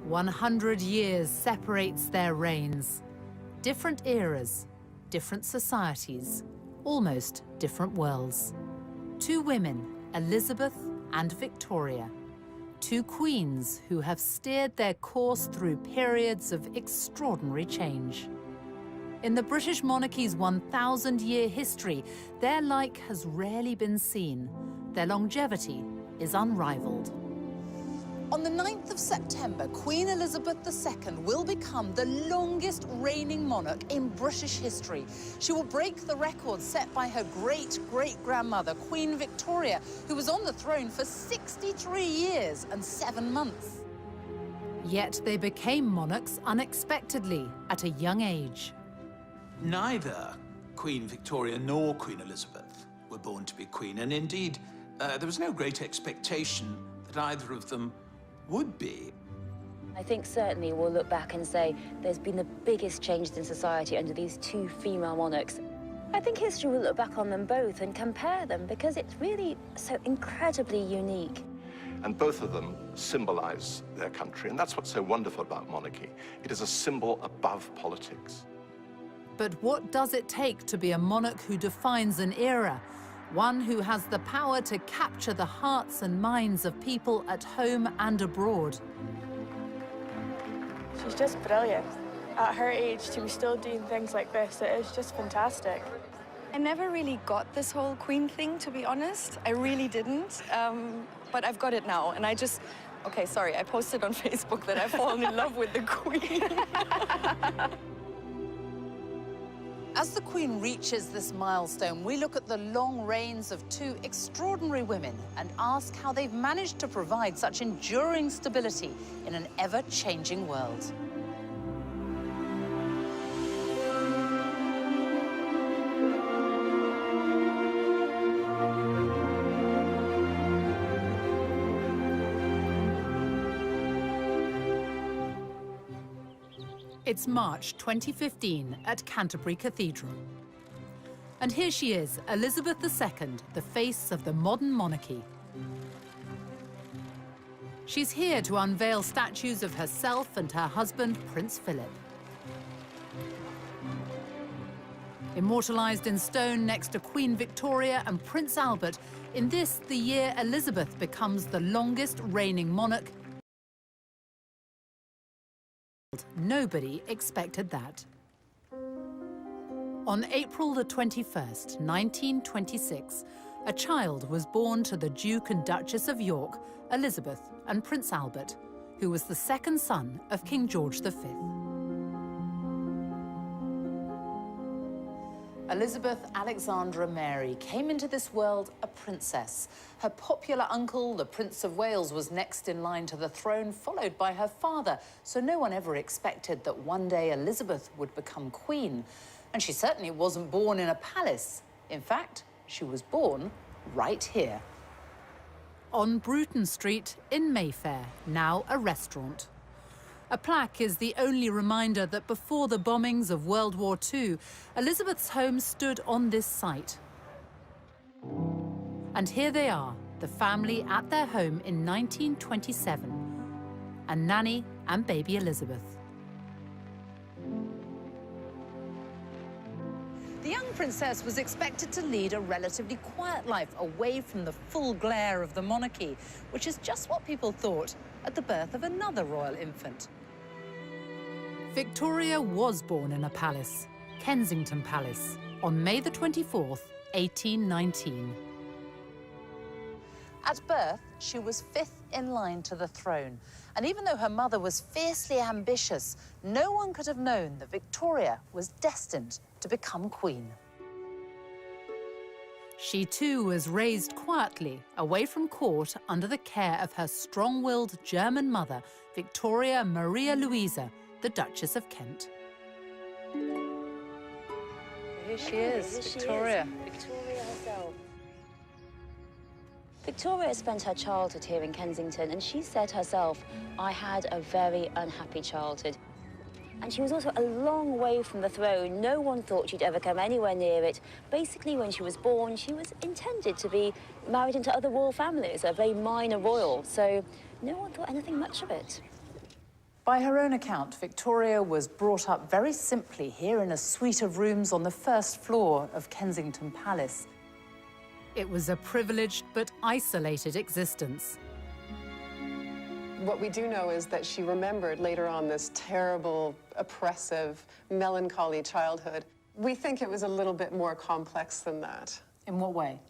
100 years separates their reigns. Different eras, different societies, almost different worlds. Two women, Elizabeth and Victoria. Two queens who have steered their course through periods of extraordinary change. In the British monarchy's 1,000-year history, their like has rarely been seen. Their longevity is unrivaled. On the 9th of September, Queen Elizabeth II will become the longest reigning monarch in British history. She will break the record set by her great-great-grandmother, Queen Victoria, who was on the throne for 63 years and 7 months. Yet they became monarchs unexpectedly at a young age. Neither Queen Victoria nor Queen Elizabeth were born to be queen, and indeed, there was no great expectation that either of them would be. I think certainly we'll look back and say there's been the biggest changes in society under these two female monarchs. I think history will look back on them both and compare them because it's really so incredibly unique. And both of them symbolize their country, and that's what's so wonderful about monarchy. It is a symbol above politics. But what does it take to be a monarch who defines an era? One who has the power to capture the hearts and minds of people at home and abroad. She's just brilliant. At her age, to be still doing things like this, it is just fantastic. I never really got this whole Queen thing, to be honest. I really didn't. But I've got it now, and I just... Okay, sorry, I posted on Facebook that I've fallen in love with the Queen. As the Queen reaches this milestone, we look at the long reigns of two extraordinary women and ask how they've managed to provide such enduring stability in an ever-changing world. It's March 2015 at Canterbury Cathedral. And here she is, Elizabeth II, the face of the modern monarchy. She's here to unveil statues of herself and her husband, Prince Philip. Immortalized in stone next to Queen Victoria and Prince Albert, in this, the year Elizabeth becomes the longest reigning monarch. Nobody expected that. On April the 21st, 1926, a child was born to the Duke and Duchess of York, Elizabeth and Prince Albert, who was the second son of King George V. Elizabeth Alexandra Mary came into this world a princess. Her popular uncle, the Prince of Wales, was next in line to the throne, followed by her father. So no one ever expected that one day Elizabeth would become queen. And she certainly wasn't born in a palace. In fact, she was born right here. On Bruton Street in Mayfair, now a restaurant. A plaque is the only reminder that before the bombings of World War II, Elizabeth's home stood on this site. And here they are, the family at their home in 1927, and Nanny and baby Elizabeth. The young princess was expected to lead a relatively quiet life away from the full glare of the monarchy, which is just what people thought at the birth of another royal infant. Victoria was born in a palace, Kensington Palace, on May the 24th, 1819. At birth, she was fifth in line to the throne. And even though her mother was fiercely ambitious, no one could have known that Victoria was destined to become queen. She too was raised quietly, away from court, under the care of her strong-willed German mother, Victoria Maria Louisa, the Duchess of Kent. Here she is, Victoria. Victoria herself. Victoria spent her childhood here in Kensington, and she said herself, "I had a very unhappy childhood." And she was also a long way from the throne. No one thought she'd ever come anywhere near it. Basically, when she was born, she was intended to be married into other royal families, a very minor royal, so no one thought anything much of it. By her own account, Victoria was brought up very simply here in a suite of rooms on the first floor of Kensington Palace. It was a privileged but isolated existence. What we do know is that she remembered later on this terrible, oppressive, melancholy childhood. We think it was a little bit more complex than that. In what way?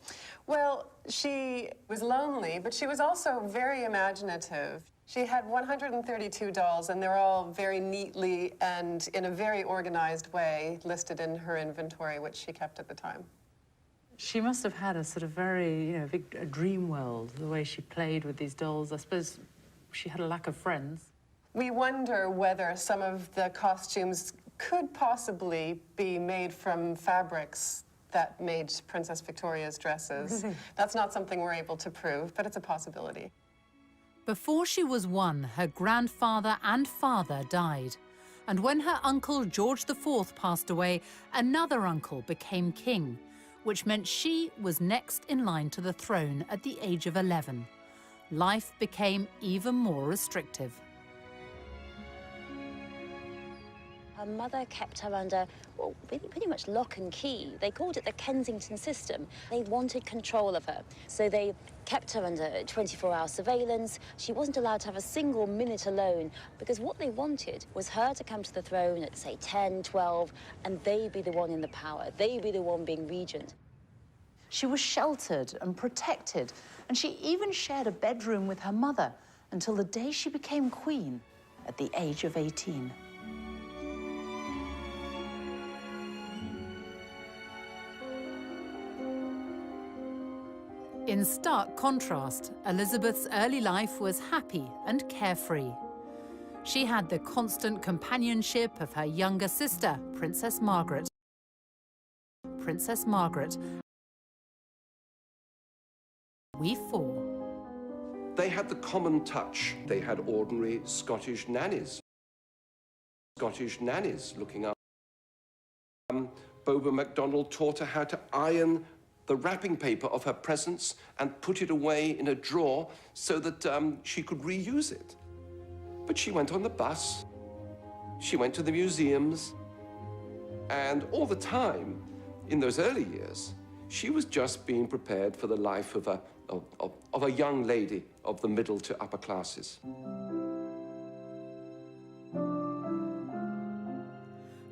Well, she was lonely, but she was also very imaginative. She had 132 dolls, and they're all very neatly and in a very organized way listed in her inventory, which she kept at the time. She must have had a sort of very, a dream world, the way she played with these dolls. I suppose she had a lack of friends. We wonder whether some of the costumes could possibly be made from fabrics that made Princess Victoria's dresses. That's not something we're able to prove, but it's a possibility. Before she was 1, her grandfather and father died. And when her uncle George IV passed away, another uncle became king, which meant she was next in line to the throne at the age of 11. Life became even more restrictive. Her mother kept her under, well, pretty much lock and key. They called it the Kensington system. They wanted control of her. So they kept her under 24-hour surveillance. She wasn't allowed to have a single minute alone, because what they wanted was her to come to the throne at, say, 10, 12, and they be the one in the power. They be the one being regent. She was sheltered and protected, and she even shared a bedroom with her mother until the day she became queen at the age of 18. In stark contrast, Elizabeth's early life was happy and carefree. She had the constant companionship of her younger sister, Princess Margaret. Princess Margaret. We four. They had the common touch. They had ordinary Scottish nannies. Scottish nannies looking up. Boba MacDonald taught her how to iron the wrapping paper of her presents and put it away in a drawer so that she could reuse it. But she went on the bus, she went to the museums, and all the time, in those early years, she was just being prepared for the life of a young lady of the middle to upper classes.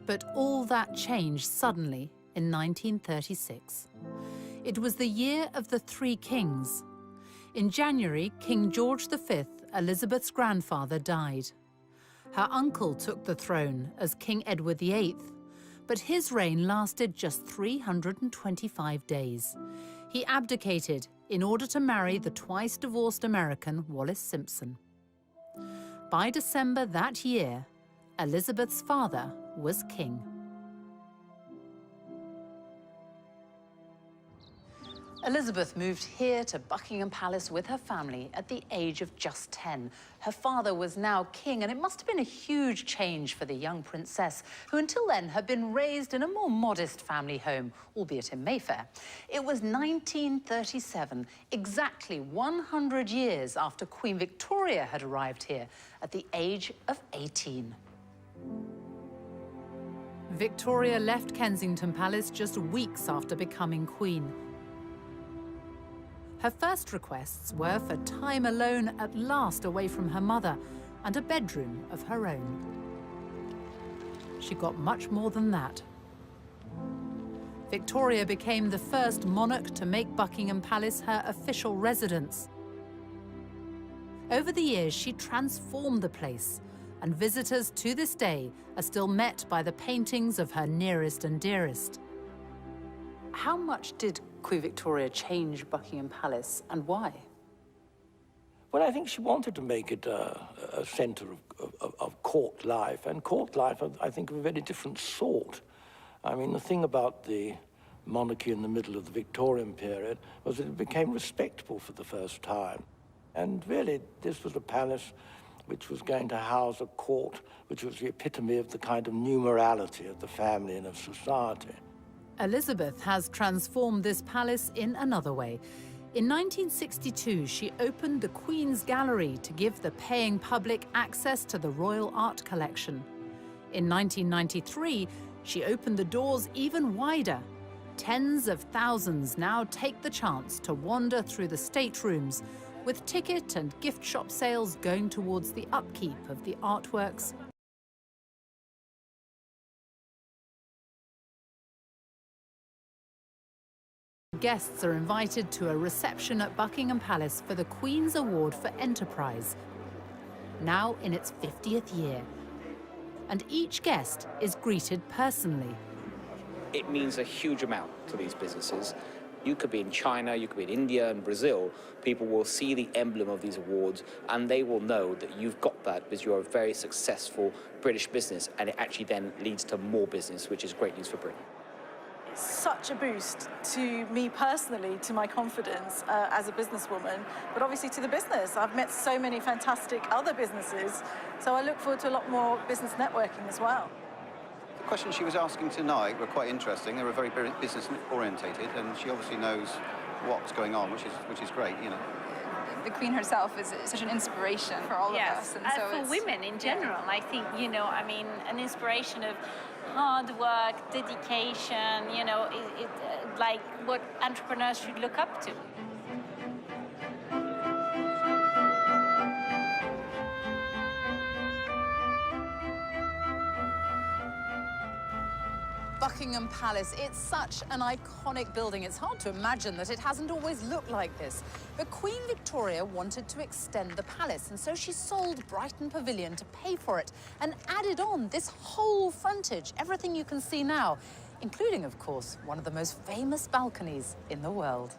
But all that changed suddenly in 1936. It was the year of the Three Kings. In January, King George V, Elizabeth's grandfather, died. Her uncle took the throne as King Edward VIII, but his reign lasted just 325 days. He abdicated in order to marry the twice-divorced American Wallis Simpson. By December that year, Elizabeth's father was king. Elizabeth moved here to Buckingham Palace with her family at the age of just 10. Her father was now king, and it must have been a huge change for the young princess, who until then had been raised in a more modest family home, albeit in Mayfair. It was 1937, exactly 100 years after Queen Victoria had arrived here at the age of 18. Victoria left Kensington Palace just weeks after becoming queen. Her first requests were for time alone at last away from her mother and a bedroom of her own. She got much more than that. Victoria became the first monarch to make Buckingham Palace her official residence. Over the years, she transformed the place, and visitors to this day are still met by the paintings of her nearest and dearest. How much did Queen Victoria change Buckingham Palace, and why? Well, I think she wanted to make it a centre of court life, and court life, I think, of a very different sort. I mean, the thing about the monarchy in the middle of the Victorian period was that it became respectable for the first time. And really, this was a palace which was going to house a court which was the epitome of the kind of new morality of the family and of society. Elizabeth has transformed this palace in another way. In 1962, she opened the Queen's Gallery to give the paying public access to the royal art collection. In 1993, she opened the doors even wider. Tens of thousands now take the chance to wander through the staterooms, with ticket and gift shop sales going towards the upkeep of the artworks. Guests are invited to a reception at Buckingham Palace for the Queen's Award for Enterprise, now in its 50th year. And each guest is greeted personally. It means a huge amount to these businesses. You could be in China, you could be in India and Brazil. People will see the emblem of these awards and they will know that you've got that because you're a very successful British business, and it actually then leads to more business, which is great news for Britain. It's such a boost to me personally, to my confidence as a businesswoman, but obviously to the business. I've met so many fantastic other businesses, so I look forward to a lot more business networking as well. The questions she was asking tonight were quite interesting. They were very business orientated, and she obviously knows what's going on, which is great, you know. The Queen herself is such an inspiration for all of us. And so for women in general, I think, you know, I mean, an inspiration of hard work, dedication, you know, like what entrepreneurs should look up to. Buckingham Palace, it's such an iconic building. It's hard to imagine that it hasn't always looked like this. But Queen Victoria wanted to extend the palace, and so she sold Brighton Pavilion to pay for it and added on this whole frontage, everything you can see now, including, of course, one of the most famous balconies in the world.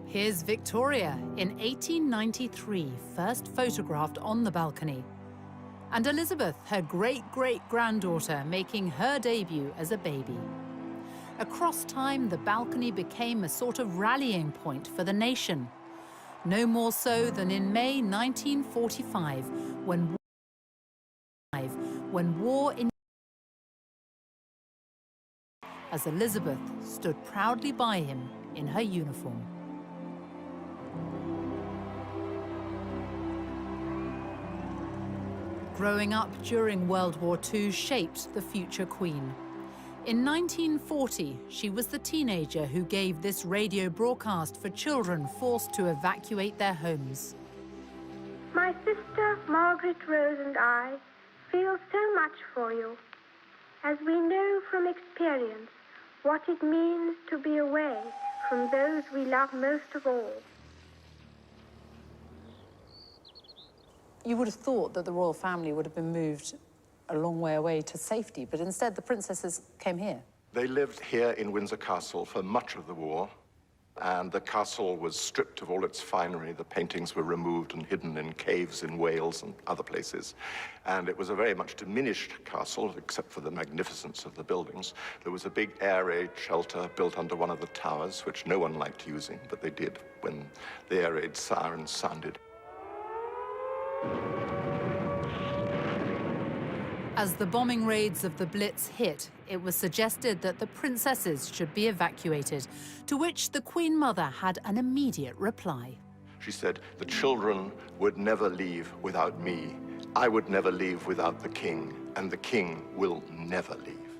Here's Victoria in 1893, first photographed on the balcony. And Elizabeth, her great-great-granddaughter, making her debut as a baby. Across time, the balcony became a sort of rallying point for the nation. No more so than in May 1945, when war in... as Elizabeth stood proudly by him in her uniform. Growing up during World War II shaped the future Queen. In 1940, she was the teenager who gave this radio broadcast for children forced to evacuate their homes. My sister Margaret Rose and I feel so much for you, as we know from experience what it means to be away from those we love most of all. You would have thought that the royal family would have been moved a long way away to safety, but instead the princesses came here. They lived here in Windsor Castle for much of the war, and the castle was stripped of all its finery. The paintings were removed and hidden in caves in Wales and other places. And it was a very much diminished castle, except for the magnificence of the buildings. There was a big air raid shelter built under one of the towers, which no one liked using, but they did when the air raid sirens sounded. As the bombing raids of the Blitz hit, it was suggested that the princesses should be evacuated, to which the Queen Mother had an immediate reply. She said, "The children would never leave without me. I would never leave without the king, and the king will never leave."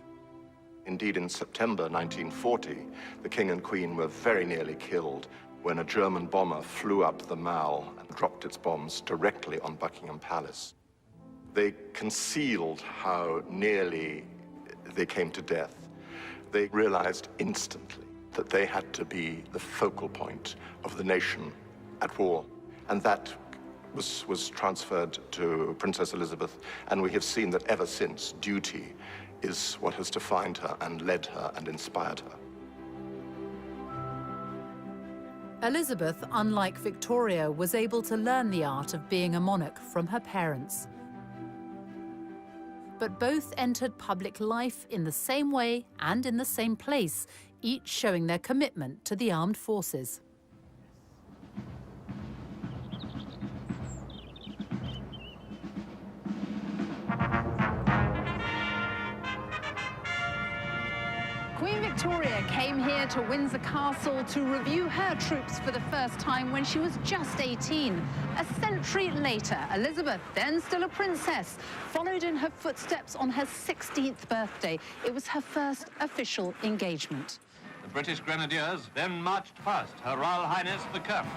Indeed, in September 1940, the king and queen were very nearly killed when a German bomber flew up the Mall and dropped its bombs directly on Buckingham Palace. They concealed how nearly they came to death. They realized instantly that they had to be the focal point of the nation at war. And that was transferred to Princess Elizabeth, and we have seen that ever since, duty is what has defined her and led her and inspired her. Elizabeth, unlike Victoria, was able to learn the art of being a monarch from her parents. But both entered public life in the same way and in the same place, each showing their commitment to the armed forces. Queen Victoria came came here to Windsor Castle to review her troops for the first time when she was just 18. A century later, Elizabeth, then still a princess, followed in her footsteps on her 16th birthday. It was her first official engagement. The British Grenadiers then marched past Her Royal Highness the Colonel.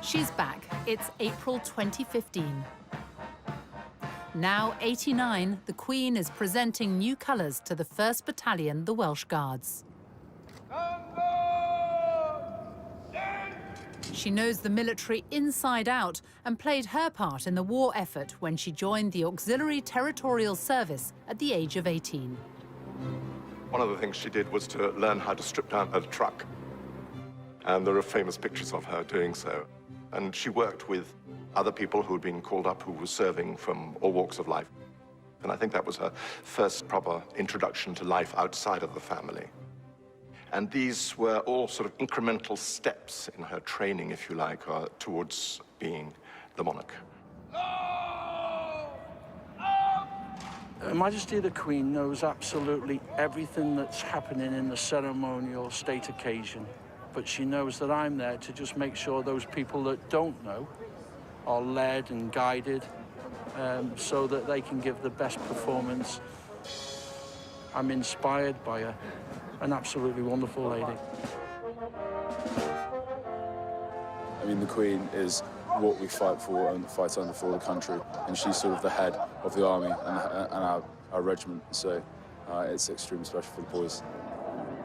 She's back. It's April 2015. Now 89, the Queen is presenting new colours to the 1st Battalion, the Welsh Guards. She knows the military inside out and played her part in the war effort when she joined the Auxiliary Territorial Service at the age of 18. One of the things she did was to learn how to strip down her truck. And there are famous pictures of her doing so. And she worked with other people who had been called up who were serving from all walks of life. And I think that was her first proper introduction to life outside of the family. And these were all sort of incremental steps in her training, if you like, towards being the monarch. Her Majesty the Queen knows absolutely everything that's happening in the ceremonial state occasion. But she knows that I'm there to just make sure those people that don't know are led and guided so that they can give the best performance. I'm inspired by an absolutely wonderful lady. I mean, the Queen is what we fight for and fight under for the country, and she's sort of the head of the army and our regiment, so it's extremely special for the boys.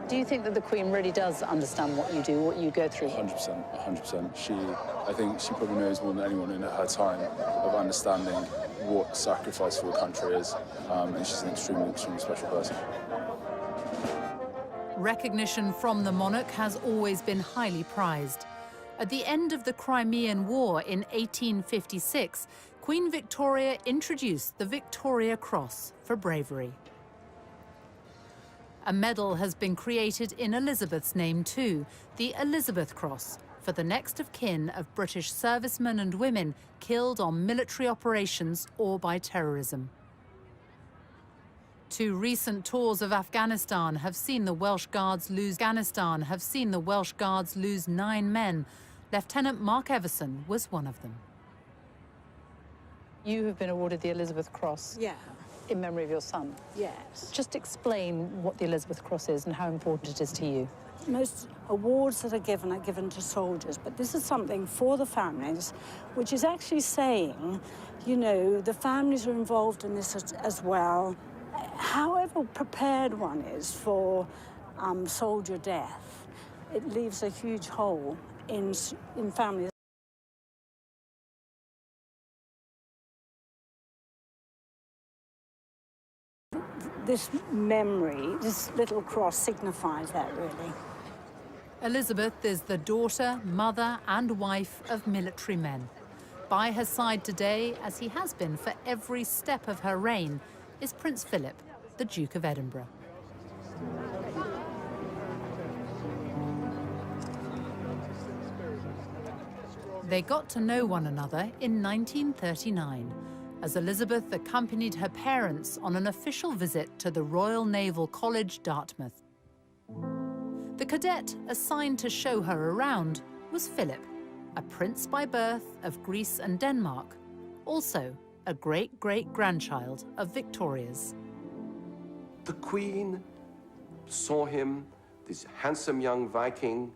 Do you think that the Queen really does understand what you do, what you go through? 100%, 100%. I think she probably knows more than anyone in her time of understanding what sacrifice for the country is, and she's an extremely, extremely special person. Recognition from the monarch has always been highly prized. At the end of the Crimean War in 1856, Queen Victoria introduced the Victoria Cross for bravery. A medal has been created in Elizabeth's name too, the Elizabeth Cross, for the next of kin of British servicemen and women killed on military operations or by terrorism. 2 recent tours of Afghanistan have seen the Welsh Guards lose 9 men. Lieutenant Mark Everson was one of them. You have been awarded the Elizabeth Cross. Yeah. In memory of your son. Yes. Just explain what the Elizabeth Cross is and how important it is to you. Most awards that are given to soldiers, but this is something for the families, which is actually saying, you know, the families are involved in this as well. However prepared one is for soldier death, it leaves a huge hole in families. This memory, this little cross signifies that, really. Elizabeth is the daughter, mother and wife of military men. By her side today, as he has been for every step of her reign, is Prince Philip, the Duke of Edinburgh. They got to know one another in 1939, as Elizabeth accompanied her parents on an official visit to the Royal Naval College, Dartmouth. The cadet assigned to show her around was Philip, a prince by birth of Greece and Denmark, also a great-great-grandchild of Victoria's. The Queen saw him, this handsome young Viking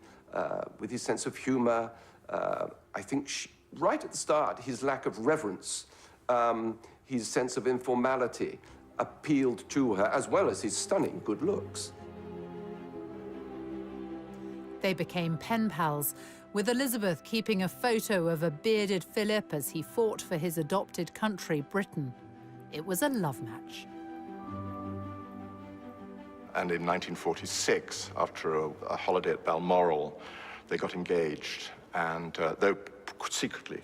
with his sense of humor. I think right at the start, his lack of reverence, his sense of informality appealed to her, as well as his stunning good looks. They became pen pals, with Elizabeth keeping a photo of a bearded Philip as he fought for his adopted country, Britain. It was a love match. And in 1946, after a holiday at Balmoral, they got engaged, and though secretly,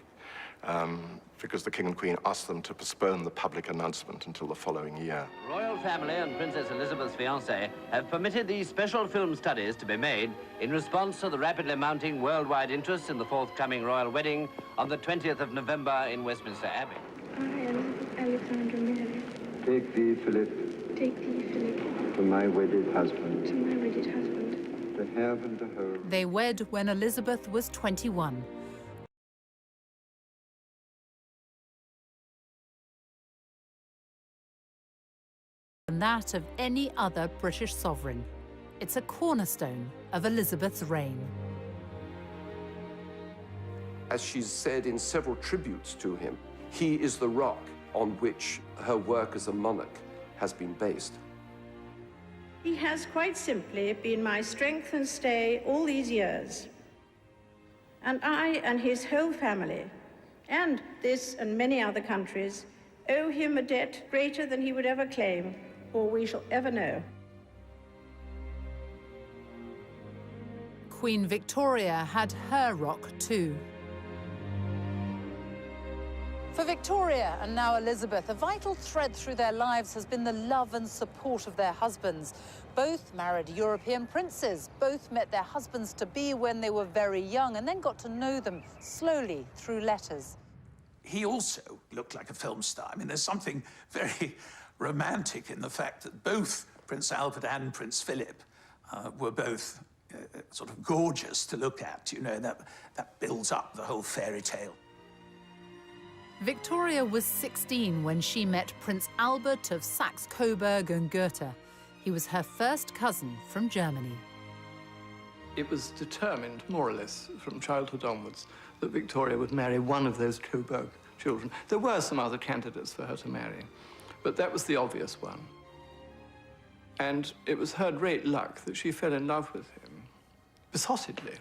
because the King and Queen asked them to postpone the public announcement until the following year. The royal family and Princess Elizabeth's fiancé have permitted these special film studies to be made in response to the rapidly mounting worldwide interest in the forthcoming royal wedding on the 20th of November in Westminster Abbey. I am Alexandra Mary. Take thee, Philip, Take thee, Philip, To my wedded husband. to my wedded husband. To have and to hold. They wed when Elizabeth was 21. And that of any other British sovereign. It's a cornerstone of Elizabeth's reign. As she's said in several tributes to him, he is the rock on which her work as a monarch has been based. He has quite simply been my strength and stay all these years. And I and his whole family, and this and many other countries, owe him a debt greater than he would ever claim, or we shall ever know. Queen Victoria had her rock too. For Victoria and now Elizabeth, a vital thread through their lives has been the love and support of their husbands. Both married European princes, both met their husbands-to-be when they were very young and then got to know them slowly through letters. He also looked like a film star. I mean, there's something very romantic in the fact that both Prince Albert and Prince Philip were both sort of gorgeous to look at, you know, that builds up the whole fairy tale. Victoria was 16 when she met Prince Albert of Saxe-Coburg and Gotha. He was her first cousin from Germany. It was determined, more or less, from childhood onwards, that Victoria would marry one of those Coburg children. There were some other candidates for her to marry, but that was the obvious one. And it was her great luck that she fell in love with him, besottedly.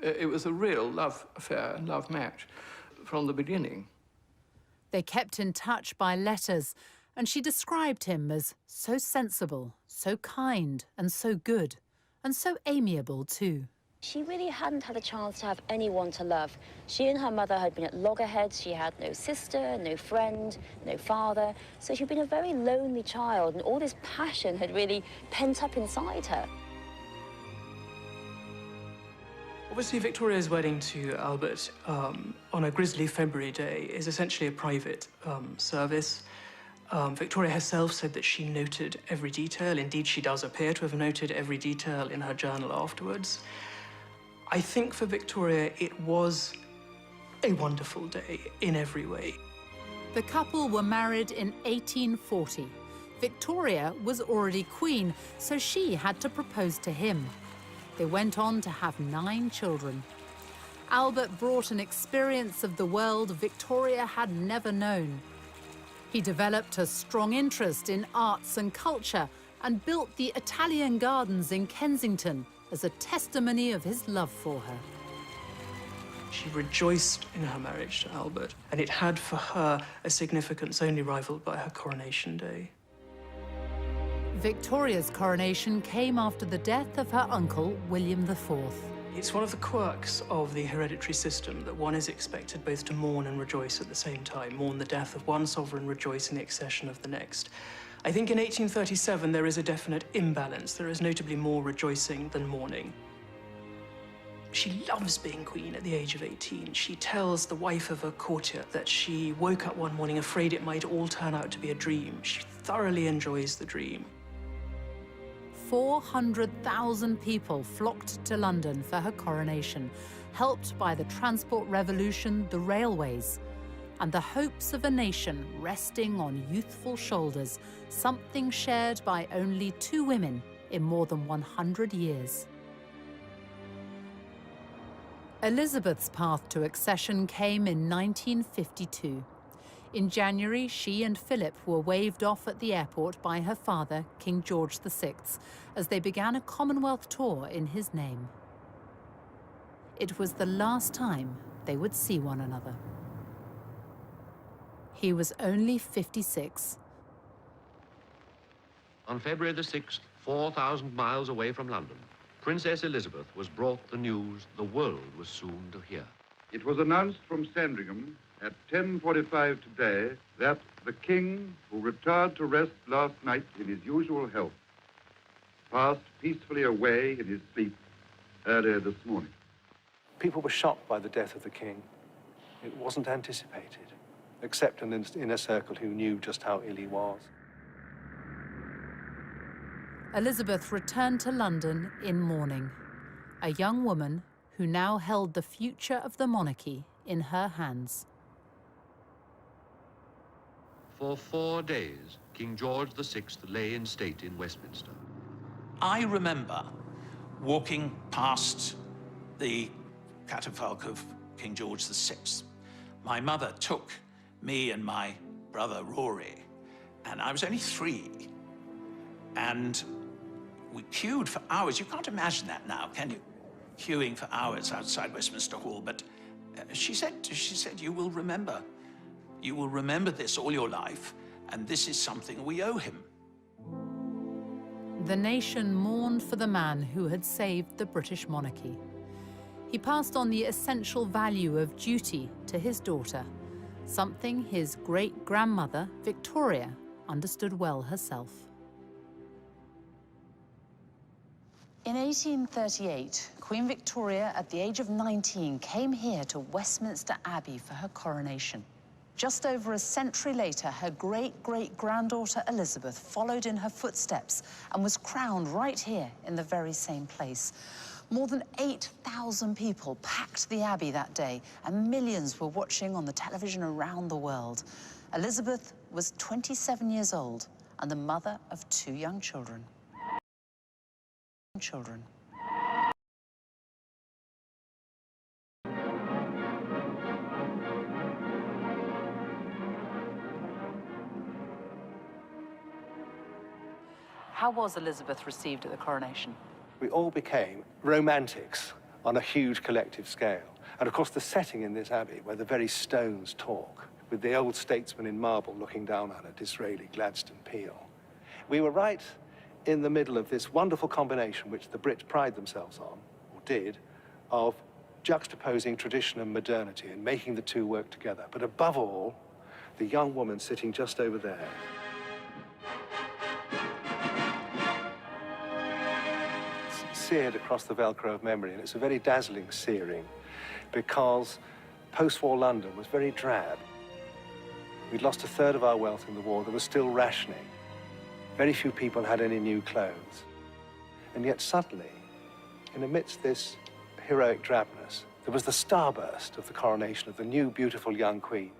It was a real love affair and love match from the beginning. They kept in touch by letters, and she described him as so sensible, so kind, and so good, and so amiable too. She really hadn't had a chance to have anyone to love. She and her mother had been at loggerheads. She had no sister, no friend, no father. So she'd been a very lonely child, and all this passion had really pent up inside her. Obviously, Victoria's wedding to Albert on a grisly February day is essentially a private service. Victoria herself said that she noted every detail. Indeed, she does appear to have noted every detail in her journal afterwards. I think for Victoria, it was a wonderful day in every way. The couple were married in 1840. Victoria was already queen, so she had to propose to him. They went on to have 9 children. Albert brought an experience of the world Victoria had never known. He developed a strong interest in arts and culture and built the Italian Gardens in Kensington as a testimony of his love for her. She rejoiced in her marriage to Albert, and it had for her a significance only rivaled by her coronation day. Victoria's coronation came after the death of her uncle, William IV. It's one of the quirks of the hereditary system that one is expected both to mourn and rejoice at the same time. Mourn the death of one sovereign, rejoice in the accession of the next. I think in 1837 there is a definite imbalance. There is notably more rejoicing than mourning. She loves being queen at the age of 18. She tells the wife of a courtier that she woke up one morning afraid it might all turn out to be a dream. She thoroughly enjoys the dream. 400,000 people flocked to London for her coronation, helped by the transport revolution, the railways, and the hopes of a nation resting on youthful shoulders, something shared by only 2 women in more than 100 years. Elizabeth's path to accession came in 1952. In January, she and Philip were waved off at the airport by her father, King George VI, as they began a Commonwealth tour in his name. It was the last time they would see one another. He was only 56. On February the 6th, 4,000 miles away from London, Princess Elizabeth was brought the news the world was soon to hear. It was announced from Sandringham at 10:45 today that the King, who retired to rest last night in his usual health, passed peacefully away in his sleep earlier this morning. People were shocked by the death of the King. It wasn't anticipated, except in an inner circle who knew just how ill he was. Elizabeth returned to London in mourning, a young woman who now held the future of the monarchy in her hands. For 4 days, King George VI lay in state in Westminster. I remember walking past the catafalque of King George VI. My mother took me and my brother Rory, and I was only 3. And we queued for hours. You can't imagine that now, can you? Queuing for hours outside Westminster Hall. But she said, you will remember. You will remember this all your life, and this is something we owe him. The nation mourned for the man who had saved the British monarchy. He passed on the essential value of duty to his daughter, something his great-grandmother, Victoria, understood well herself. In 1838, Queen Victoria, at the age of 19, came here to Westminster Abbey for her coronation. Just over a century later, her great-great-granddaughter Elizabeth followed in her footsteps and was crowned right here in the very same place. More than 8,000 people packed the Abbey that day, and millions were watching on the television around the world. Elizabeth was 27 years old and the mother of 2 young children. How was Elizabeth received at the coronation? We all became romantics on a huge collective scale. And of course, the setting in this abbey, where the very stones talk, with the old statesman in marble looking down on it, Disraeli, Gladstone, Peel. We were right in the middle of this wonderful combination, which the Brits pride themselves on, or did, of juxtaposing tradition and modernity and making the two work together. But above all, the young woman sitting just over there. Seared across the Velcro of memory, and it's a very dazzling searing because post-war London was very drab. We'd lost 1/3 of our wealth in the war. There was still rationing. Very few people had any new clothes. And yet suddenly, in amidst this heroic drabness, there was the starburst of the coronation of the new, beautiful young queen.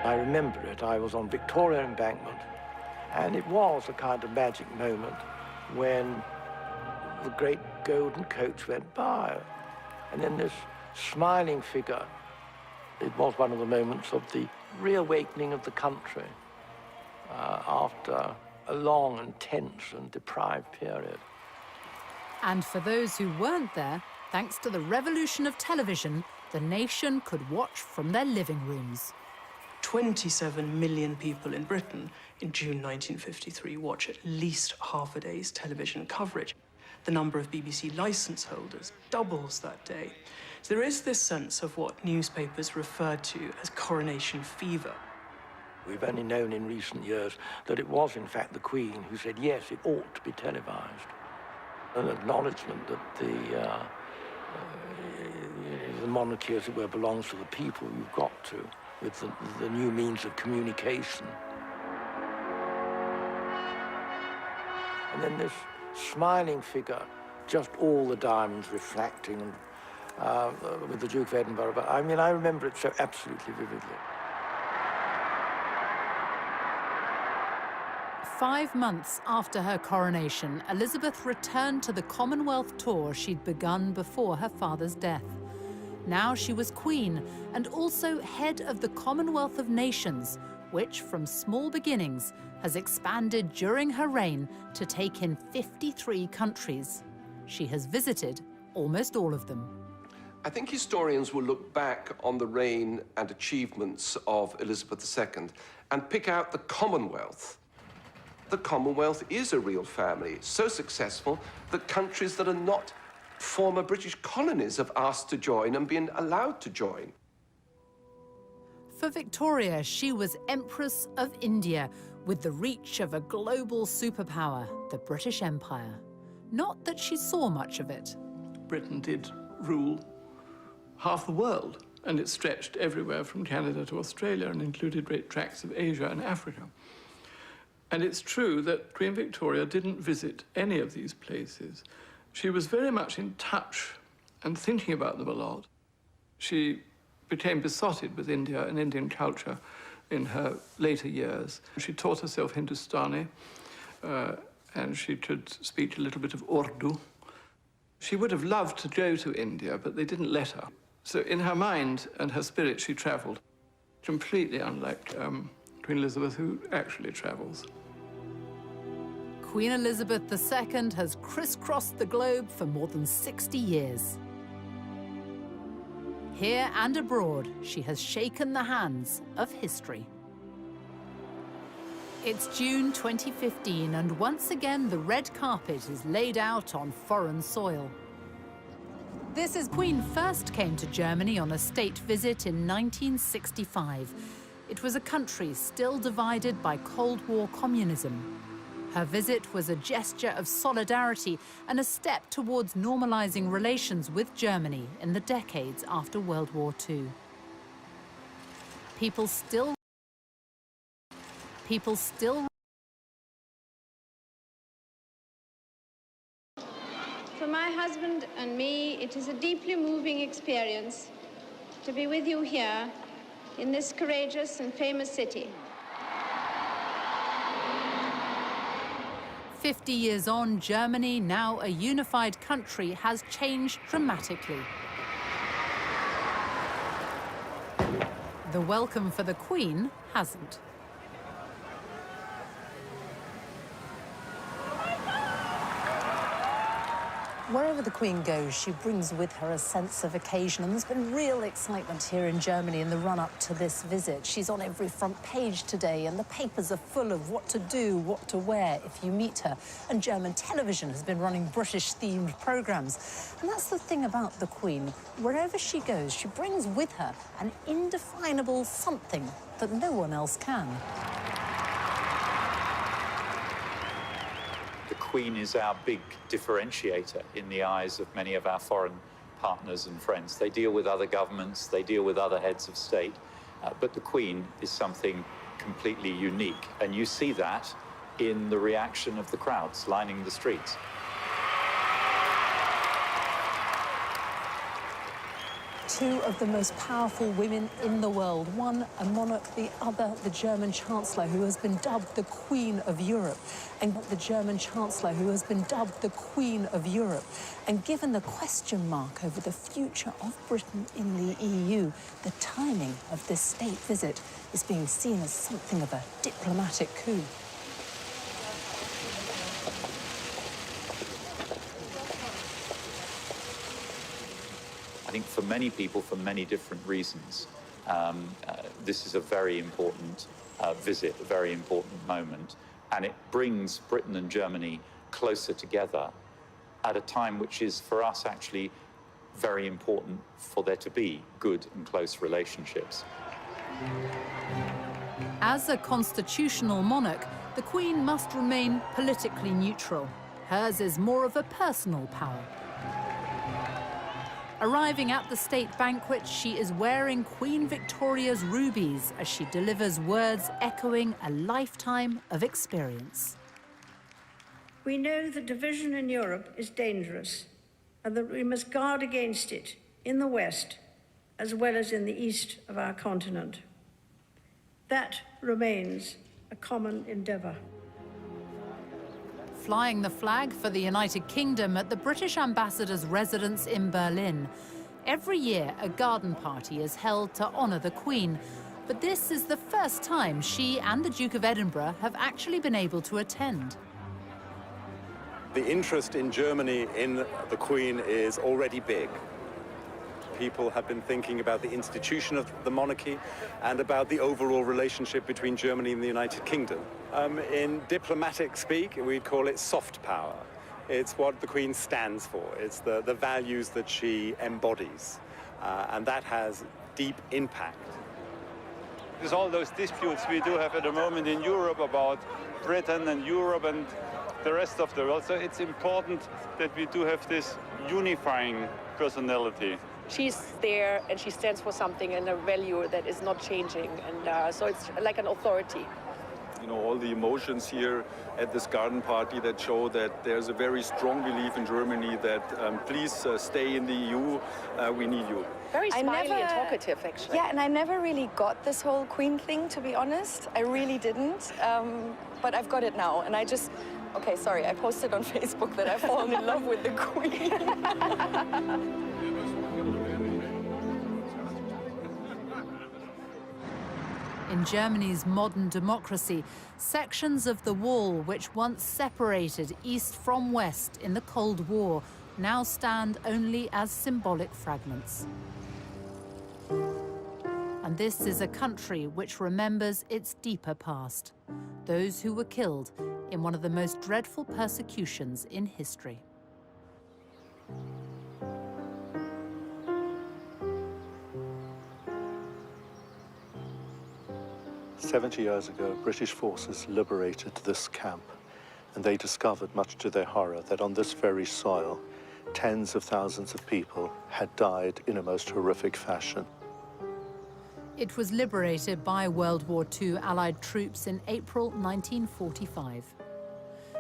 I remember it. I was on Victoria Embankment, and it was a kind of magic moment when the great golden coach went by, and then this smiling figure. It was one of the moments of the reawakening of the country after a long and tense and deprived period. And for those who weren't there, thanks to the revolution of television, the nation could watch from their living rooms. 27 million people in Britain in June 1953 watch at least half a day's television coverage. The number of BBC licence holders doubles that day. So there is this sense of what newspapers refer to as coronation fever. We've only known in recent years that it was, in fact, the Queen who said, yes, it ought to be televised. An acknowledgement that the monarchy, as it were, belongs to the people. You've got to, with the new means of communication. And then this smiling figure, just all the diamonds reflecting, with the Duke of Edinburgh. But I mean, I remember it so absolutely vividly. 5 months after her coronation, Elizabeth returned to the Commonwealth tour she'd begun before her father's death. Now she was Queen and also head of the Commonwealth of Nations, which, from small beginnings, has expanded during her reign to take in 53 countries. She has visited almost all of them. I think historians will look back on the reign and achievements of Elizabeth II and pick out the Commonwealth. The Commonwealth is a real family, so successful that countries that are not former British colonies have asked to join and been allowed to join. For Victoria, she was Empress of India, with the reach of a global superpower, the British Empire. Not that she saw much of it. Britain did rule half the world and it stretched everywhere from Canada to Australia and included great tracts of Asia and Africa. And it's true that Queen Victoria didn't visit any of these places. She was very much in touch and thinking about them a lot. She became besotted with India and Indian culture in her later years. She taught herself Hindustani, and she could speak a little bit of Urdu. She would have loved to go to India, but they didn't let her. So in her mind and her spirit, she traveled, completely unlike Queen Elizabeth, who actually travels. Queen Elizabeth II has crisscrossed the globe for more than 60 years. Here and abroad, she has shaken the hands of history. It's June 2015, and once again, the red carpet is laid out on foreign soil. This is Queen first came to Germany on a state visit in 1965. It was a country still divided by Cold War communism. Her visit was a gesture of solidarity and a step towards normalizing relations with Germany in the decades after World War II. People still For my husband and me, it is a deeply moving experience to be with you here in this courageous and famous city. 50 years on, Germany, now a unified country, has changed dramatically. The welcome for the Queen hasn't. Wherever the Queen goes, she brings with her a sense of occasion, and there's been real excitement here in Germany in the run-up to this visit. She's on every front page today, and the papers are full of what to do, what to wear if you meet her. And German television has been running British-themed programmes. And that's the thing about the Queen. Wherever she goes, she brings with her an indefinable something that no one else can. The Queen is our big differentiator in the eyes of many of our foreign partners and friends. They deal with other governments, they deal with other heads of state, but the Queen is something completely unique. And you see that in the reaction of the crowds lining the streets. Two of the most powerful women in the world. One, a monarch, the other, the German Chancellor, who has been dubbed the Queen of Europe. And the German Chancellor, who has been dubbed the Queen of Europe. And given the question mark over the future of Britain in the EU, the timing of this state visit is being seen as something of a diplomatic coup. I think for many people, for many different reasons, this is a very important visit, a very important moment, and it brings Britain and Germany closer together at a time which is, for us, actually very important for there to be good and close relationships. As a constitutional monarch, the Queen must remain politically neutral. Hers is more of a personal power. Arriving at the state banquet, she is wearing Queen Victoria's rubies as she delivers words echoing a lifetime of experience. We know that division in Europe is dangerous and that we must guard against it in the West as well as in the east of our continent. That remains a common endeavour. Flying the flag for the United Kingdom at the British ambassador's residence in Berlin. Every year, a garden party is held to honour the Queen, but this is the first time she and the Duke of Edinburgh have actually been able to attend. The interest in Germany in the Queen is already big. People have been thinking about the institution of the monarchy and about the overall relationship between Germany and the United Kingdom. In diplomatic speak, we'd call it soft power. It's what the Queen stands for. It's the values that she embodies, and that has deep impact. There's all those disputes we do have at the moment in Europe about Britain and Europe and the rest of the world. So it's important that we do have this unifying personality she's there and she stands for something and a value that is not changing. And so it's like an authority. You know, all the emotions here at this garden party that show that there's a very strong belief in Germany that please stay in the EU, we need you. Very smiley and talkative, actually. Yeah, and I never really got this whole Queen thing, to be honest. I really didn't. But I've got it now, and I just... Okay, sorry, I posted on Facebook that I've fallen in love with the Queen. In Germany's modern democracy, sections of the wall which once separated East from West in the Cold War now stand only as symbolic fragments. And this is a country which remembers its deeper past, those who were killed in one of the most dreadful persecutions in history. 70 years ago, British forces liberated this camp, and they discovered, much to their horror, that on this very soil, tens of thousands of people had died in a most horrific fashion. It was liberated by World War II Allied troops in April 1945.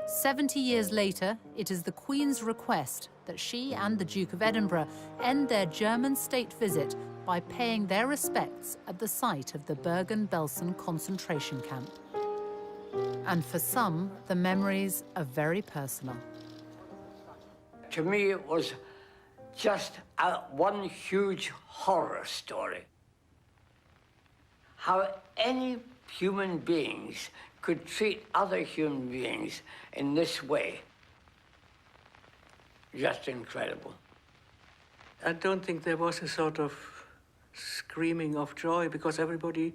70 years later, it is the Queen's request that she and the Duke of Edinburgh end their German state visit by paying their respects at the site of the Bergen-Belsen concentration camp. And for some, the memories are very personal. To me, it was just one huge horror story. How any human beings could treat other human beings in this way. Just incredible. I don't think there was a sort of screaming of joy because everybody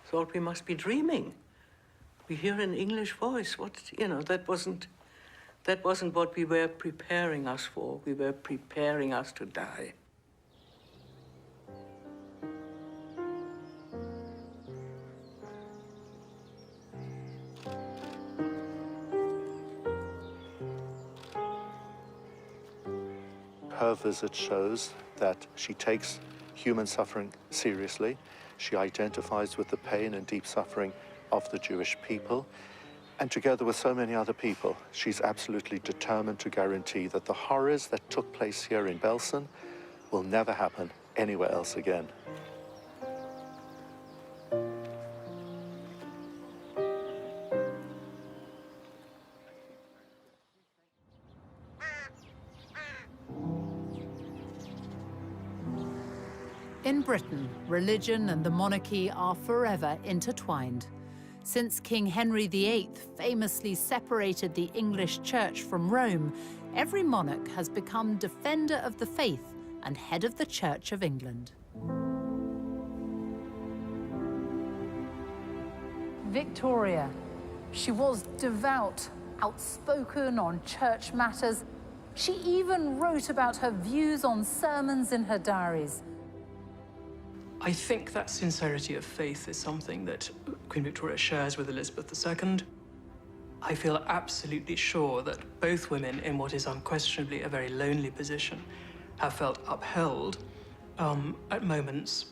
thought we must be dreaming. We hear an English voice. What, you know, that wasn't what we were preparing us for. We were preparing us to die. Her visit shows that she takes human suffering seriously. She identifies with the pain and deep suffering of the Jewish people. And together with so many other people, she's absolutely determined to guarantee that the horrors that took place here in Belsen will never happen anywhere else again. In Britain, religion and the monarchy are forever intertwined. Since King Henry VIII famously separated the English Church from Rome, every monarch has become defender of the faith and head of the Church of England. Victoria. She was devout, outspoken on church matters. She even wrote about her views on sermons in her diaries. I think that sincerity of faith is something that Queen Victoria shares with Elizabeth II. I feel absolutely sure that both women, in what is unquestionably a very lonely position, have felt upheld at moments,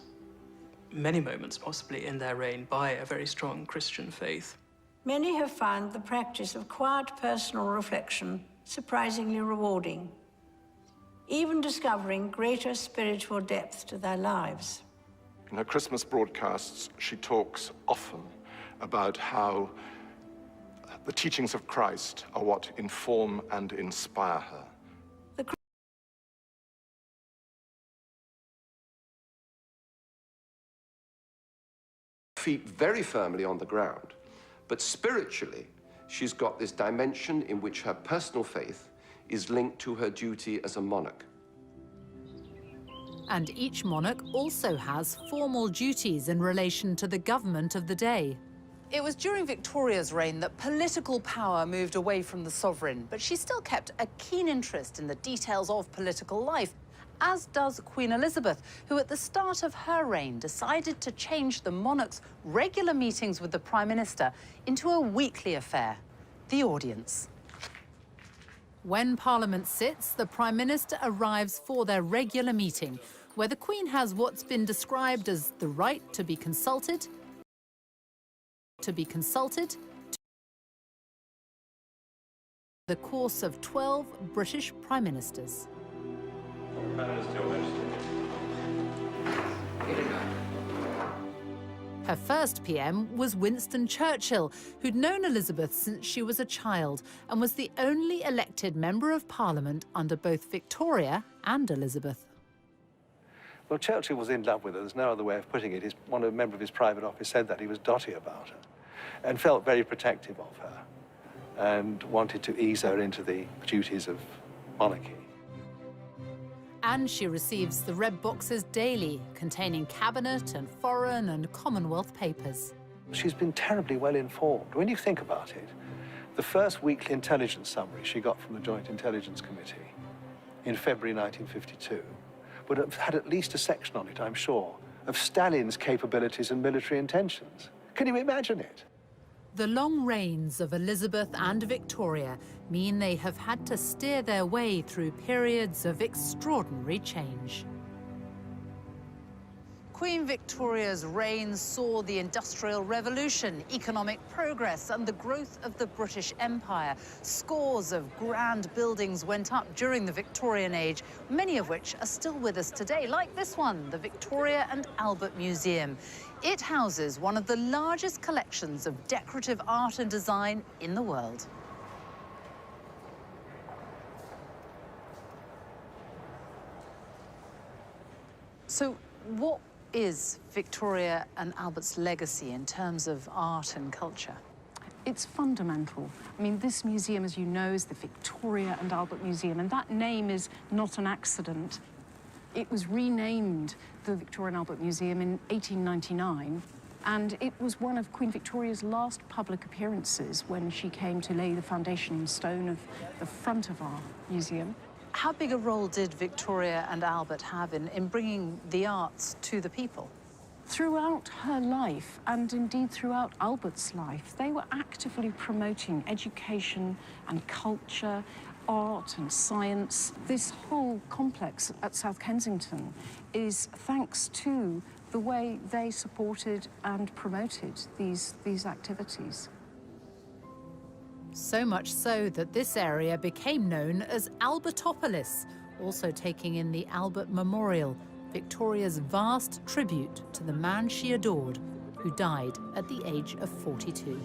many moments possibly in their reign, by a very strong Christian faith. Many have found the practice of quiet personal reflection surprisingly rewarding, even discovering greater spiritual depth to their lives. In her Christmas broadcasts, she talks often about how the teachings of Christ are what inform and inspire her. Feet very firmly on the ground, but spiritually, she's got this dimension in which her personal faith is linked to her duty as a monarch. And each monarch also has formal duties in relation to the government of the day. It was during Victoria's reign that political power moved away from the sovereign, but she still kept a keen interest in the details of political life, as does Queen Elizabeth, who at the start of her reign decided to change the monarch's regular meetings with the Prime Minister into a weekly affair, the audience. When Parliament sits, the Prime Minister arrives for their regular meeting, where the Queen has what's been described as the right to be consulted, the course of 12 British Prime Ministers. Her first PM was Winston Churchill, who'd known Elizabeth since she was a child and was the only elected Member of Parliament under both Victoria and Elizabeth. Well, Churchill was in love with her. There's no other way of putting it. A member of his private office said that he was dotty about her and felt very protective of her and wanted to ease her into the duties of monarchy. And she receives the red boxes daily, containing cabinet and foreign and Commonwealth papers. She's been terribly well informed. When you think about it, the first weekly intelligence summary she got from the Joint Intelligence Committee in February 1952 would have had at least a section on it, I'm sure, of Stalin's capabilities and military intentions. Can you imagine it? The long reigns of Elizabeth and Victoria mean they have had to steer their way through periods of extraordinary change. Queen Victoria's reign saw the Industrial Revolution, economic progress, and the growth of the British Empire. Scores of grand buildings went up during the Victorian age, many of which are still with us today, like this one, the Victoria and Albert Museum. It houses one of the largest collections of decorative art and design in the world. So, what is Victoria and Albert's legacy in terms of art and culture? It's fundamental. I mean, this museum, as you know, is the Victoria and Albert Museum, and that name is not an accident. It was renamed the Victoria and Albert Museum in 1899, and it was one of Queen Victoria's last public appearances when she came to lay the foundation stone of the front of our museum. How big a role did Victoria and Albert have in bringing the arts to the people? Throughout her life, and indeed throughout Albert's life, they were actively promoting education and culture, art and science. This whole complex at South Kensington is thanks to the way they supported and promoted these activities. So much so that this area became known as Albertopolis, also taking in the Albert Memorial, Victoria's vast tribute to the man she adored, who died at the age of 42.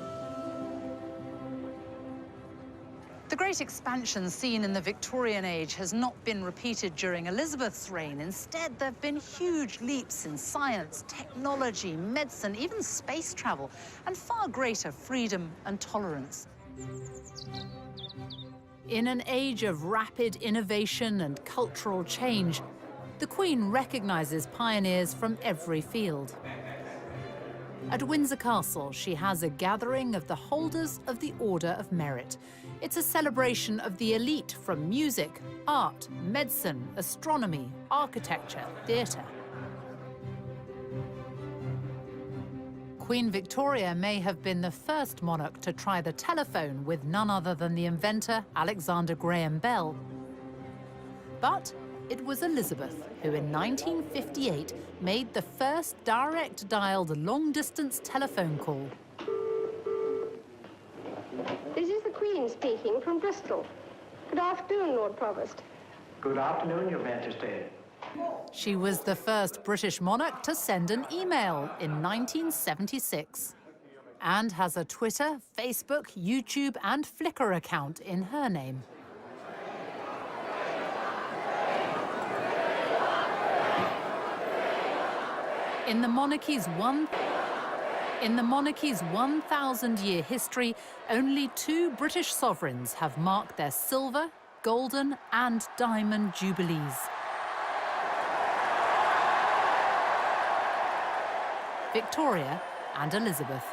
The great expansion seen in the Victorian age has not been repeated during Elizabeth's reign. Instead, there have been huge leaps in science, technology, medicine, even space travel, and far greater freedom and tolerance. In an age of rapid innovation and cultural change, the Queen recognises pioneers from every field. At Windsor Castle, she has a gathering of the holders of the Order of Merit. It's a celebration of the elite from music, art, medicine, astronomy, architecture, theatre. Queen Victoria may have been the first monarch to try the telephone with none other than the inventor Alexander Graham Bell. But it was Elizabeth who in 1958 made the first direct-dialed long-distance telephone call. This is the Queen speaking from Bristol. Good afternoon, Lord Provost. Good afternoon, Your Majesty. She was the first British monarch to send an email in 1976 and has a Twitter, Facebook, YouTube and Flickr account in her name. In the monarchy's 1,000-year history, only 2 British sovereigns have marked their silver, golden and diamond jubilees. Victoria and Elizabeth.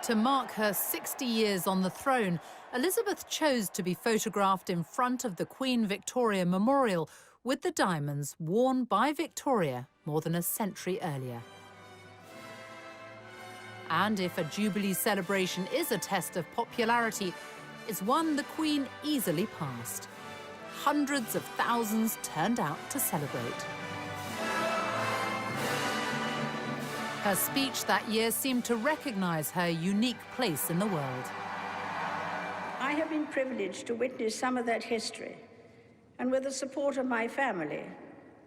To mark her 60 years on the throne, Elizabeth chose to be photographed in front of the Queen Victoria Memorial with the diamonds worn by Victoria more than a century earlier. And if a Jubilee celebration is a test of popularity, it's one the Queen easily passed. hundreds of thousands turned out to celebrate. Her speech that year seemed to recognize her unique place in the world. I have been privileged to witness some of that history, and with the support of my family,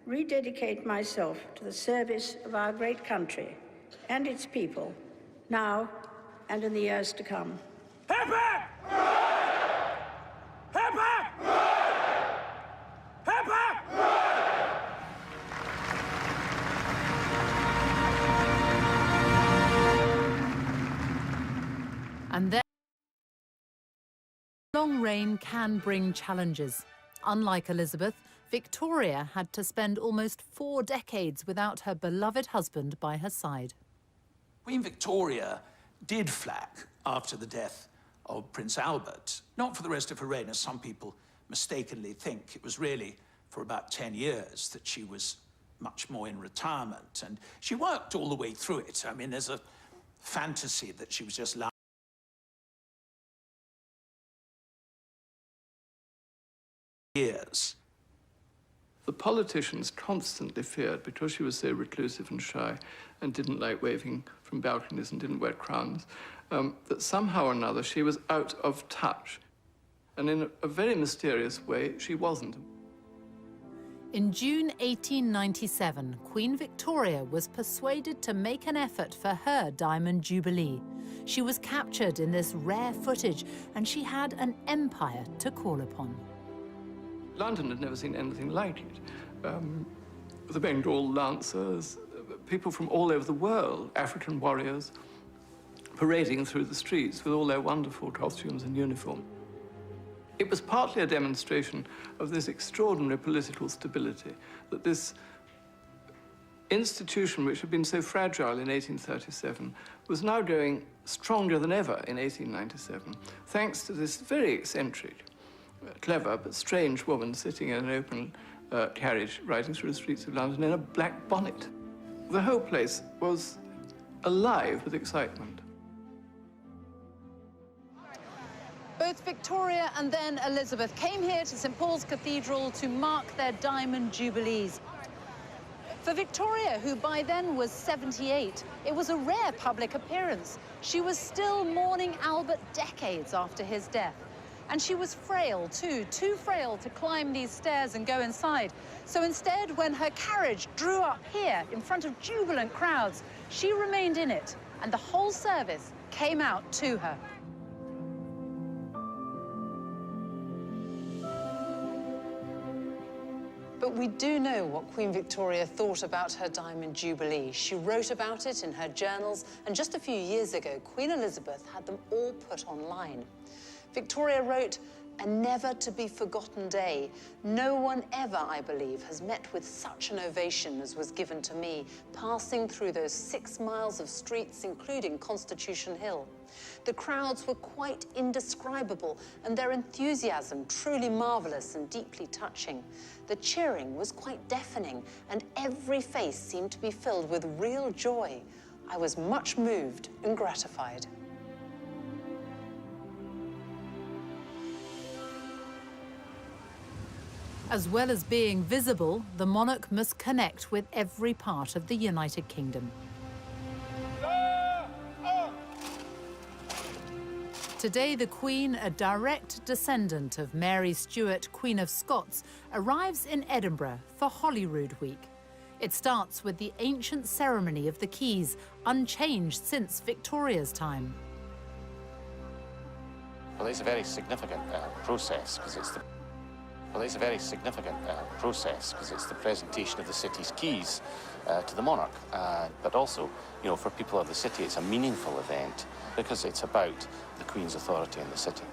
rededicate myself to the service of our great country and its people, now and in the years to come. And then, long reign can bring challenges. Unlike Elizabeth, Victoria had to spend almost 4 decades without her beloved husband by her side. Queen Victoria did flack after the death of Prince Albert, not for the rest of her reign, as some people mistakenly think. It was really for about 10 years that she was much more in retirement, and she worked all the way through it. I mean, there's a fantasy that she was just lying years. The politicians constantly feared, because she was so reclusive and shy and didn't like waving from balconies and didn't wear crowns, that somehow or another she was out of touch. And in a very mysterious way, she wasn't. In June 1897, Queen Victoria was persuaded to make an effort for her Diamond Jubilee. She was captured in this rare footage, and she had an empire to call upon. London had never seen anything like it. The Bengal Lancers, people from all over the world, African warriors, parading through the streets with all their wonderful costumes and uniform. It was partly a demonstration of this extraordinary political stability, that this institution, which had been so fragile in 1837, was now going stronger than ever in 1897, thanks to this very eccentric, clever but strange woman sitting in an open carriage riding through the streets of London in a black bonnet. The whole place was alive with excitement. Both Victoria and then Elizabeth came here to St. Paul's Cathedral to mark their Diamond Jubilees. For Victoria, who by then was 78, it was a rare public appearance. She was still mourning Albert decades after his death. And she was frail, too frail to climb these stairs and go inside. So instead, when her carriage drew up here in front of jubilant crowds, she remained in it, and the whole service came out to her. But we do know what Queen Victoria thought about her Diamond Jubilee. She wrote about it in her journals, and just a few years ago, Queen Elizabeth had them all put online. Victoria wrote, "A never-to-be-forgotten day. No one ever, I believe, has met with such an ovation as was given to me, passing through those 6 miles of streets, including Constitution Hill. The crowds were quite indescribable, and their enthusiasm truly marvelous and deeply touching. The cheering was quite deafening, and every face seemed to be filled with real joy. I was much moved and gratified." As well as being visible, the monarch must connect with every part of the United Kingdom. Today, the Queen, a direct descendant of Mary Stuart, Queen of Scots, arrives in Edinburgh for Holyrood Week. It starts with the ancient ceremony of the Keys, unchanged since Victoria's time. Well, it's a very significant process because it's the presentation of the city's keys to the monarch. But also, you know, for people of the city, it's a meaningful event because it's about the Queen's authority in the city.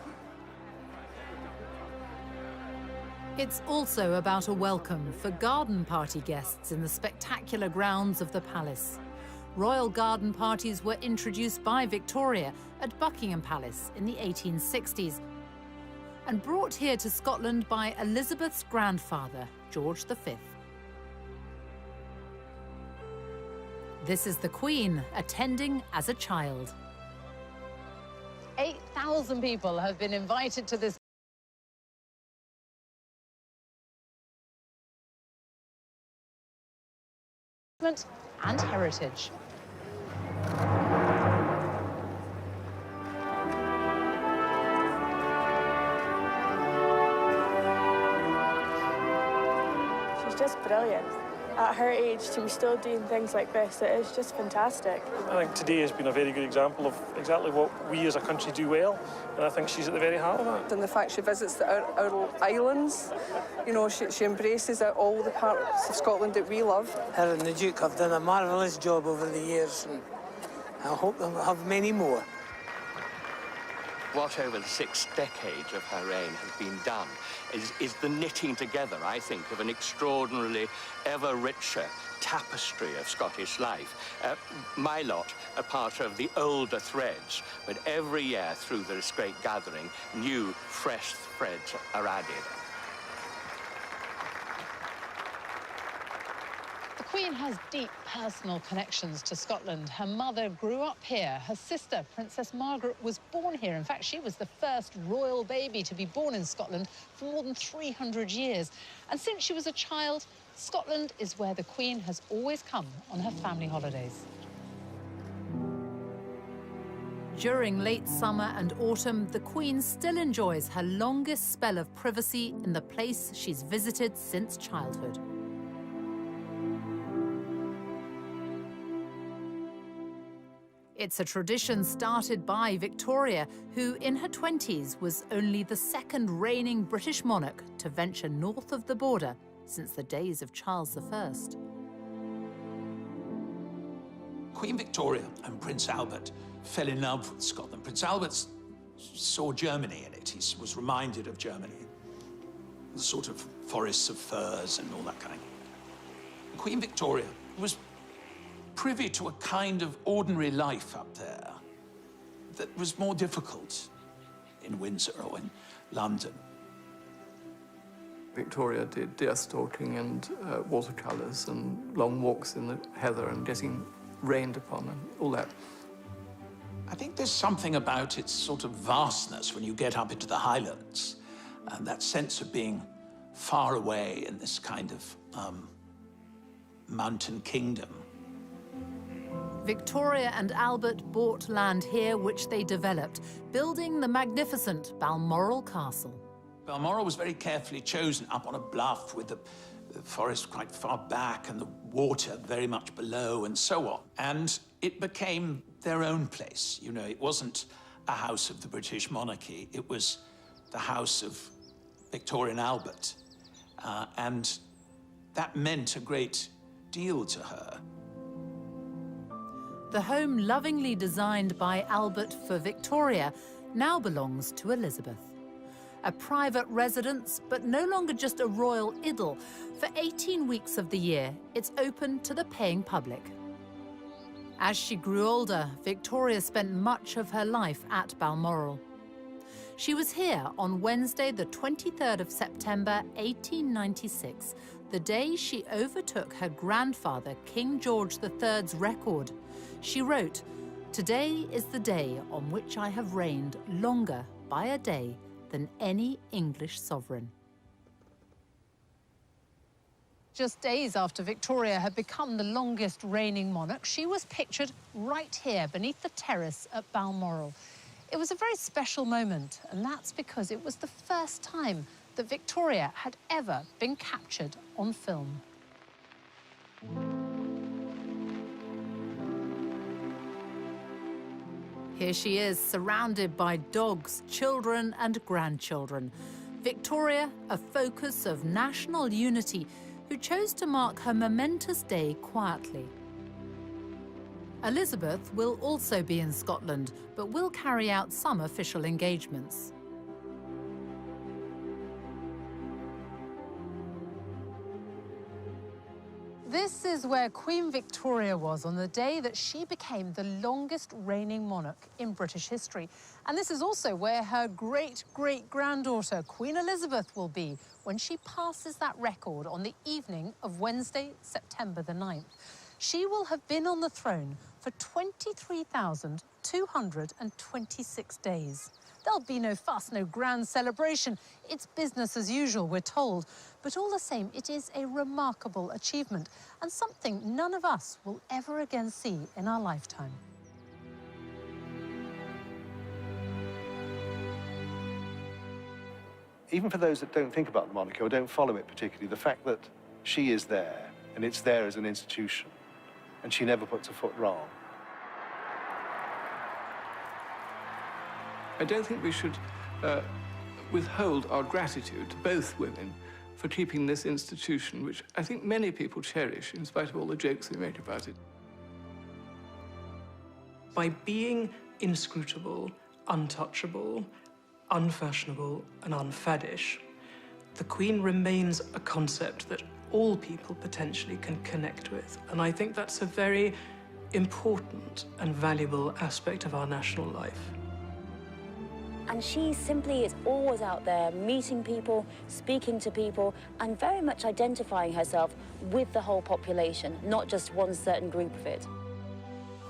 It's also about a welcome for garden party guests in the spectacular grounds of the palace. Royal garden parties were introduced by Victoria at Buckingham Palace in the 1860s and brought here to Scotland by Elizabeth's grandfather, George V. This is the Queen attending as a child. 8,000 people have been invited to this achievement and heritage. She's just brilliant. At her age, to be still doing things like this, it is just fantastic. I think today has been a very good example of exactly what we as a country do well, and I think she's at the very heart of that. And the fact she visits our islands, you know, she embraces all the parts of Scotland that we love. Her and the Duke have done a marvellous job over the years, and I hope they'll have many more. What over the 6 decades of her reign has been done is the knitting together, I think, of an extraordinarily ever richer tapestry of Scottish life. My lot are part of the older threads, but every year through this great gathering, new, fresh threads are added. The Queen has deep personal connections to Scotland. Her mother grew up here. Her sister, Princess Margaret, was born here. In fact, she was the first royal baby to be born in Scotland for more than 300 years. And since she was a child, Scotland is where the Queen has always come on her family holidays. During late summer and autumn, the Queen still enjoys her longest spell of privacy in the place she's visited since childhood. It's a tradition started by Victoria, who in her 20s was only the second reigning British monarch to venture north of the border since the days of Charles I. Queen Victoria and Prince Albert fell in love with Scotland. Prince Albert saw Germany in it. He was reminded of Germany. The sort of forests of firs and all that kind. Queen Victoria was privy to a kind of ordinary life up there that was more difficult in Windsor or in London. Victoria did deer stalking and watercolours and long walks in the heather and getting rained upon and all that. I think there's something about its sort of vastness when you get up into the Highlands, and that sense of being far away in this kind of mountain kingdom. Victoria and Albert bought land here, which they developed, building the magnificent Balmoral Castle. Balmoral was very carefully chosen up on a bluff with the forest quite far back and the water very much below and so on. And it became their own place. You know, it wasn't a house of the British monarchy. It was the house of Victoria and Albert. And that meant a great deal to her. The home lovingly designed by Albert for Victoria now belongs to Elizabeth. A private residence, but no longer just a royal idyll. For 18 weeks of the year, it's open to the paying public. As she grew older, Victoria spent much of her life at Balmoral. She was here on Wednesday, the 23rd of September, 1896, the day she overtook her grandfather, King George III's record. She wrote, "Today is the day on which I have reigned longer by a day than any English sovereign." Just days after Victoria had become the longest reigning monarch, she was pictured right here beneath the terrace at Balmoral. It was a very special moment, and that's because it was the first time that Victoria had ever been captured on film. Here she is, surrounded by dogs, children and grandchildren. Victoria, a focus of national unity, who chose to mark her momentous day quietly. Elizabeth will also be in Scotland, but will carry out some official engagements. This is where Queen Victoria was on the day that she became the longest reigning monarch in British history. And this is also where her great-great-granddaughter, Queen Elizabeth, will be when she passes that record on the evening of Wednesday, September the 9th. She will have been on the throne for 23,226 days. There'll be no fuss, no grand celebration. It's business as usual, we're told. But all the same, it is a remarkable achievement and something none of us will ever again see in our lifetime. Even for those that don't think about the monarchy or don't follow it particularly, the fact that she is there, and it's there as an institution, and she never puts a foot wrong. I don't think we should withhold our gratitude to both women for keeping this institution, which I think many people cherish, in spite of all the jokes they make about it. By being inscrutable, untouchable, unfashionable and unfaddish, the Queen remains a concept that all people potentially can connect with. And I think that's a very important and valuable aspect of our national life. And she simply is always out there meeting people, speaking to people, and very much identifying herself with the whole population, not just one certain group of it.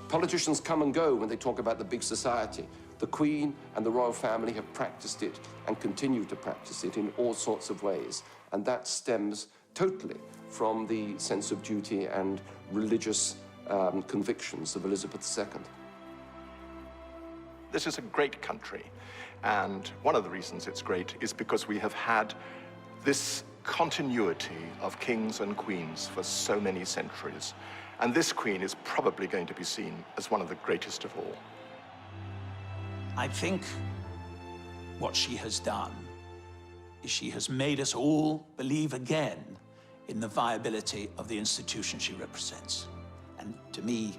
Politicians come and go when they talk about the big society. The Queen and the royal family have practiced it and continue to practice it in all sorts of ways. And that stems totally from the sense of duty and religious convictions of Elizabeth II. This is a great country, and one of the reasons it's great is because we have had this continuity of kings and queens for so many centuries. And this queen is probably going to be seen as one of the greatest of all. I think what she has done is she has made us all believe again in the viability of the institution she represents. And to me,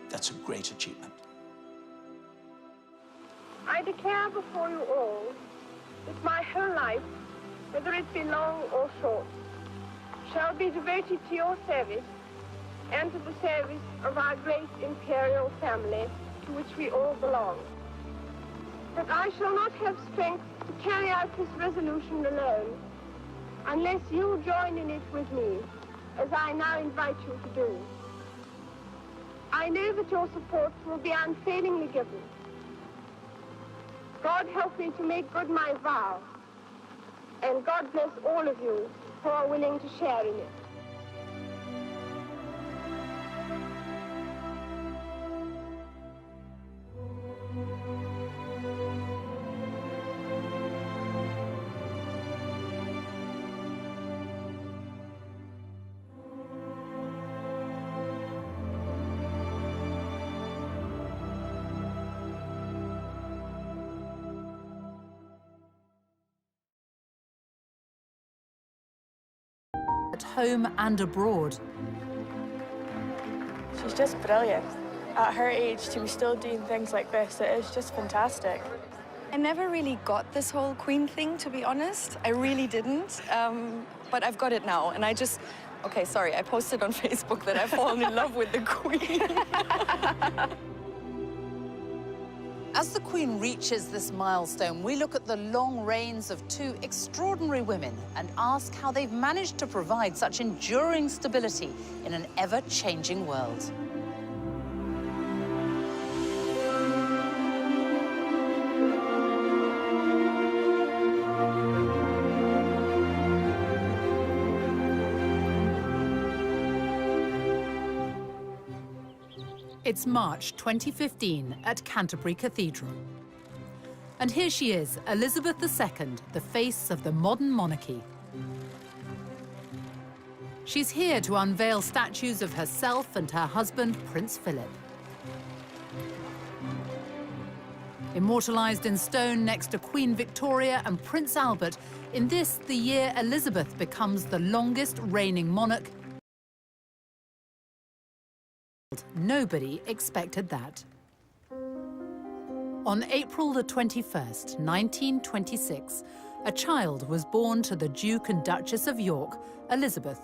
that's a great achievement. I declare before you all that my whole life, whether it be long or short, shall be devoted to your service and to the service of our great imperial family to which we all belong. That I shall not have strength to carry out this resolution alone unless you join in it with me, as I now invite you to do. I know that your support will be unfailingly given. God help me to make good my vow, and God bless all of you who are willing to share in it. At home and abroad. She's just brilliant. At her age, to be still doing things like this, it is just fantastic. I never really got this whole Queen thing, to be honest. I really didn't. But I've got it now, and I just... Okay, sorry, I posted on Facebook that I've fallen in love with the Queen. As the Queen reaches this milestone, we look at the long reigns of two extraordinary women and ask how they've managed to provide such enduring stability in an ever-changing world. It's March 2015 at Canterbury Cathedral. And here she is, Elizabeth II, the face of the modern monarchy. She's here to unveil statues of herself and her husband, Prince Philip. Immortalized in stone next to Queen Victoria and Prince Albert, in this, the year Elizabeth becomes the longest reigning monarch. Nobody expected that. On April the 21st, 1926, a child was born to the Duke and Duchess of York, Elizabeth